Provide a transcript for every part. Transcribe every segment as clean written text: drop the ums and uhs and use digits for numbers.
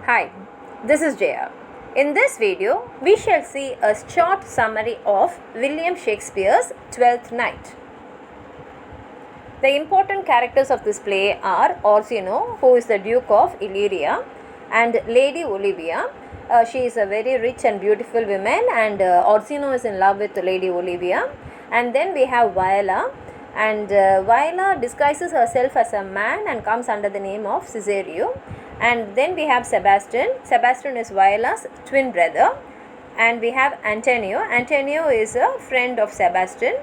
Hi, this is Jaya. In this video, we shall see a short summary of William Shakespeare's Twelfth Night. The important characters of this play are Orsino, who is the Duke of Illyria, and Lady Olivia. She is a very rich and beautiful woman, and Orsino is in love with Lady Olivia. And then we have Viola, and Viola disguises herself as a man and comes under the name of Cesario. And then we have Sebastian. Sebastian is Viola's twin brother. And we have Antonio. Antonio is a friend of Sebastian.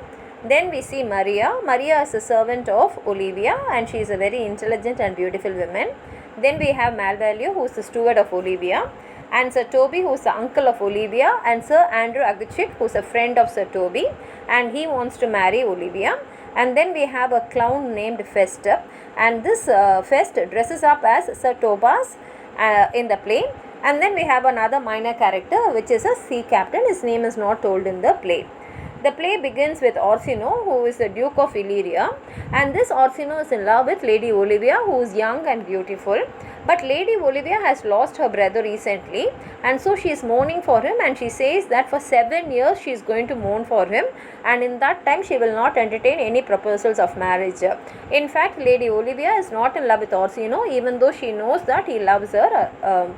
Then we see Maria. Maria is a servant of Olivia, and she is a very intelligent and beautiful woman. Then we have Malvalio, who is the steward of Olivia, and Sir Toby, who is the uncle of Olivia, and Sir Andrew Aguchick, who is a friend of Sir Toby, and he wants to marry Olivia. And then we have a clown named Fest, and this Fest dresses up as Sir Topas in the play. And then we have another minor character, which is a sea captain. His name is not told in the play. The play begins with Orsino, who is the Duke of Illyria, and this Orsino is in love with Lady Olivia, who is young and beautiful. But Lady Olivia has lost her brother recently, and so she is mourning for him, and she says that for 7 years she is going to mourn for him, and in that time she will not entertain any proposals of marriage. In fact, Lady Olivia is not in love with Orsino, even though she knows that he loves her.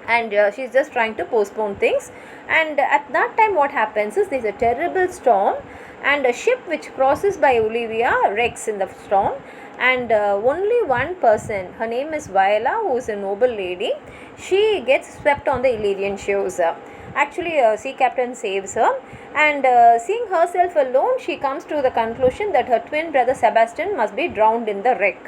And she's just trying to postpone things. And at that time what happens is there's a terrible storm, and a ship which crosses by Olivia wrecks in the storm, and only one person, her name is Viola, who is a noble lady, she gets swept on the Illyrian shores. Actually, sea captain saves her, and seeing herself alone, she comes to the conclusion that her twin brother Sebastian must be drowned in the wreck.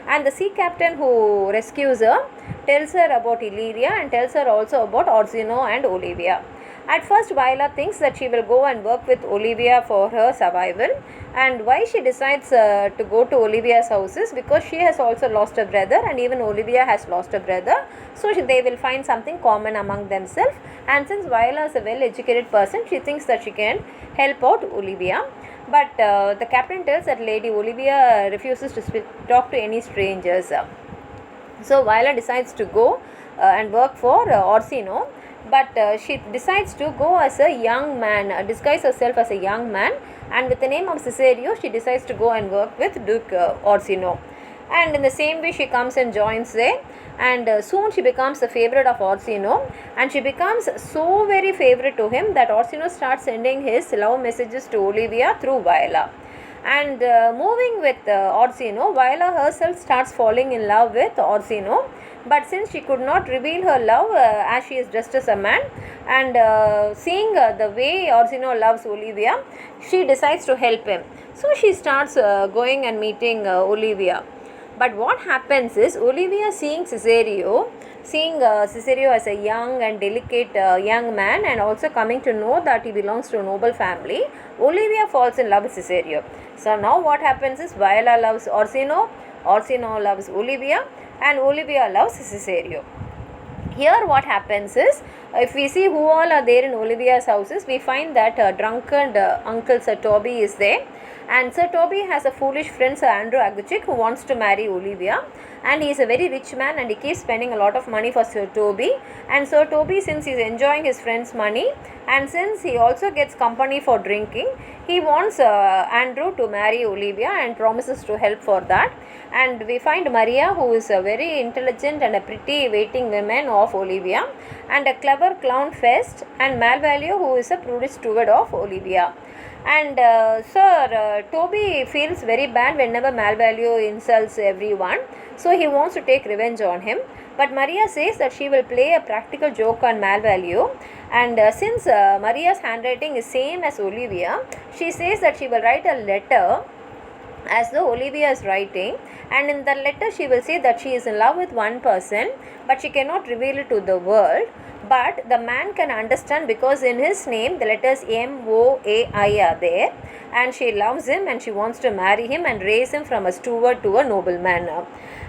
And the sea captain who rescues her tells her about Illyria and tells her also about Orsino and Olivia. At first, Viola thinks that she will go and work with Olivia for her survival. And why she decides to go to Olivia's house is because she has also lost a brother, and even Olivia has lost a brother. So they will find something common among themselves. And since Viola is a well-educated person, she thinks that she can help out Olivia. But the captain tells that Lady Olivia refuses to talk to any strangers. So Viola decides to go and work for Orsino, but she decides to go as a young man, disguise herself as a young man, and with the name of Cesario, she decides to go and work with Duke Orsino. And in the same way she comes and joins there, and soon she becomes the favorite of Orsino, and she becomes so very favorite to him that Orsino starts sending his love messages to Olivia through Viola. And moving with Orsino, Viola herself starts falling in love with Orsino, but since she could not reveal her love as she is dressed as a man, and seeing the way Orsino loves Olivia, she decides to help him. So she starts going and meeting Olivia. But what happens is, Olivia seeing Cesario as a young and delicate young man, and also coming to know that he belongs to a noble family, Olivia falls in love with Cesario. So now what happens is, Viola loves Orsino, Orsino loves Olivia, and Olivia loves Cesario. Here what happens is, if we see who all are there in Olivia's houses, we find that drunken uncle Sir Toby is there. And Sir Toby has a foolish friend, Sir Andrew Aguchick, who wants to marry Olivia. And he is a very rich man, and he keeps spending a lot of money for Sir Toby. And Sir Toby, since he is enjoying his friend's money, and since he also gets company for drinking, he wants Andrew to marry Olivia and promises to help for that. And we find Maria, who is a very intelligent and a pretty waiting woman of Olivia, and a clever clown Fest, and Malvalio, who is a prudish steward of Olivia. And Sir Toby feels very bad whenever Malvalio insults everyone, so he wants to take revenge on him. But Maria says that she will play a practical joke on Malvalio, and since Maria's handwriting is same as Olivia, she says that she will write a letter as though Olivia is writing, and in the letter she will say that she is in love with one person, but she cannot reveal it to the world. But the man can understand because in his name the letters M-O-A-I are there, and she loves him and she wants to marry him and raise him from a steward to a nobleman.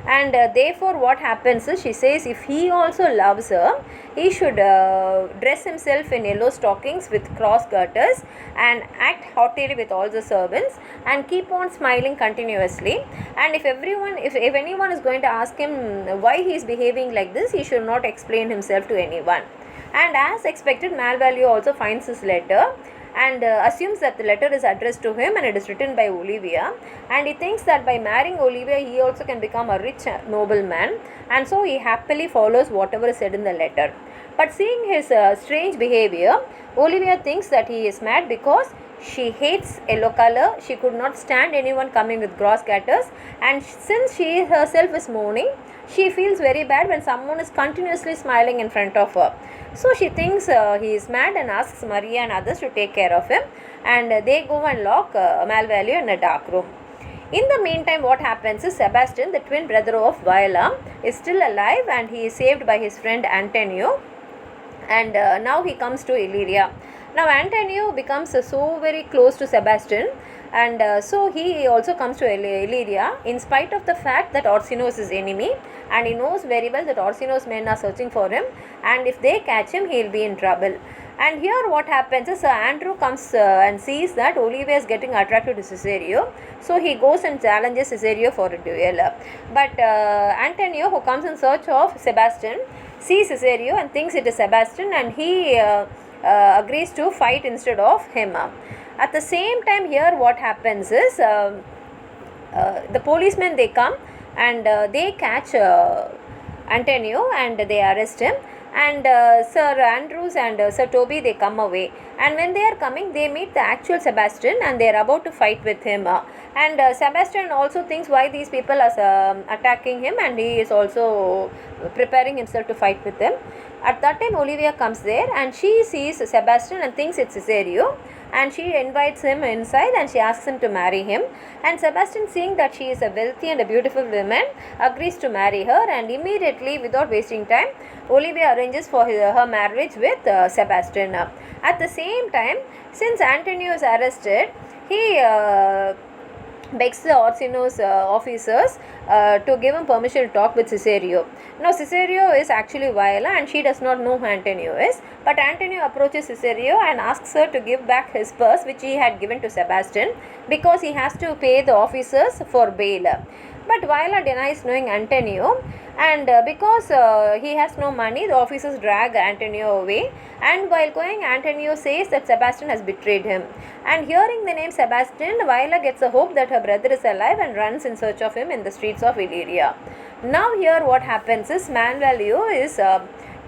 And therefore what happens is, she says if he also loves her, he should dress himself in yellow stockings with cross garters and act haughtily with all the servants and keep on smiling continuously. And if anyone is going to ask him why he is behaving like this, he should not explain himself to anyone. And as expected, Malvalio also finds his letter and assumes that the letter is addressed to him and it is written by Olivia, and he thinks that by marrying Olivia he also can become a rich nobleman, and so he happily follows whatever is said in the letter. But seeing his strange behavior, Olivia thinks that he is mad because she hates yellow color. She could not stand anyone coming with cross garters, and since she herself is mourning, she feels very bad when someone is continuously smiling in front of her. So she thinks he is mad and asks Maria and others to take care of him, and they go and lock Malvalio in a dark room. In the meantime, what happens is, Sebastian, the twin brother of Viola, is still alive and he is saved by his friend Antonio, and now he comes to Illyria. Now Antonio becomes so very close to Sebastian, and so he also comes to Illyria in spite of the fact that Orsino is his enemy, and he knows very well that Orsino's men are searching for him, and if they catch him he will be in trouble. And here what happens is, Andrew comes and sees that Olivia is getting attracted to Cesario, so he goes and challenges Cesario for a duel. But Antonio, who comes in search of Sebastian, sees Cesario and thinks it is Sebastian, and he agrees to fight instead of him. At the same time, here what happens is, the policemen, they come and they catch Antonio and they arrest him, and Sir Andrews and Sir Toby, they come away, and when they are coming they meet the actual Sebastian and they are about to fight with him, and Sebastian also thinks why these people are attacking him, and he is also preparing himself to fight with them. At that time Olivia comes there and she sees Sebastian and thinks it's Cesario, and she invites him inside and she asks him to marry him, and Sebastian, seeing that she is a wealthy and a beautiful woman, agrees to marry her, and immediately, without wasting time, Olivia arranges for her marriage with Sebastian. At the same time, since Antonio is arrested, he begs the Orsino's officers to give him permission to talk with Cesario. Now Cesario is actually Viola and she does not know who Antonio is, but Antonio approaches Cesario and asks her to give back his purse which he had given to Sebastian, because he has to pay the officers for bail. But Viola denies knowing Antonio, and because he has no money, the officers drag Antonio away, and while going, Antonio says that Sebastian has betrayed him. And hearing the name Sebastian, Viola gets a hope that her brother is alive and runs in search of him in the streets of Illyria. Now here what happens is, Malvalio is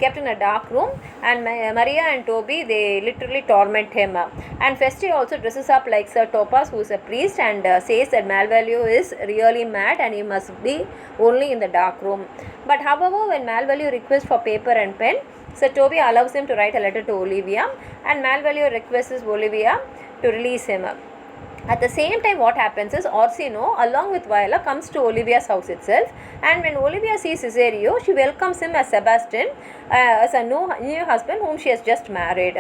kept in a dark room, and Maria and Toby, they literally torment him. And Feste also dresses up like Sir Topaz, who is a priest, and says that Malvalio is really mad and he must be only in the dark room. But however, when Malvalio requests for paper and pen, Sir Toby allows him to write a letter to Olivia, and Malvalio requests Olivia to release him. At the same time, what happens is, Orsino along with Viola comes to Olivia's house itself, and when Olivia sees Cesario, she welcomes him as Sebastian, as a new husband whom she has just married.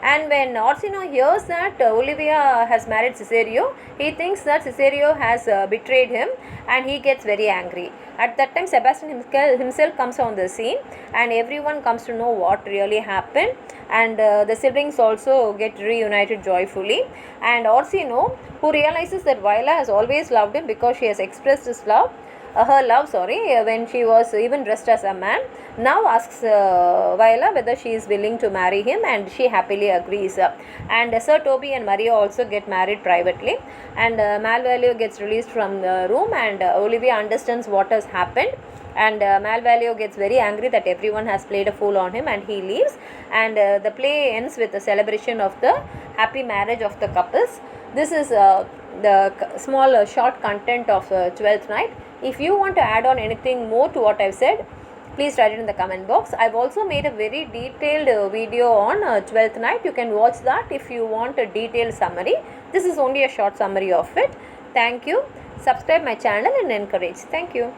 And when Orsino hears that Olivia has married Cesario, he thinks that Cesario has betrayed him, and he gets very angry. At that time, Sebastian himself comes on the scene, and everyone comes to know what really happened, and the siblings also get reunited joyfully. And Orsino, who realizes that Viola has always loved him because she has expressed her love when she was even dressed as a man, now asks Viola whether she is willing to marry him, and she happily agrees. And Sir Toby and Maria also get married privately, and Malvalio gets released from the room, and Olivia understands what has happened, and Malvalio gets very angry that everyone has played a fool on him, and he leaves, and the play ends with the celebration of the happy marriage of the couples. This is the small short content of Twelfth Night. If you want to add on anything more to what I've said, please write it in the comment box. I've also made a very detailed video on Twelfth Night. You can watch that if you want a detailed summary. This is only a short summary of it. Thank you. Subscribe my channel and encourage. Thank you.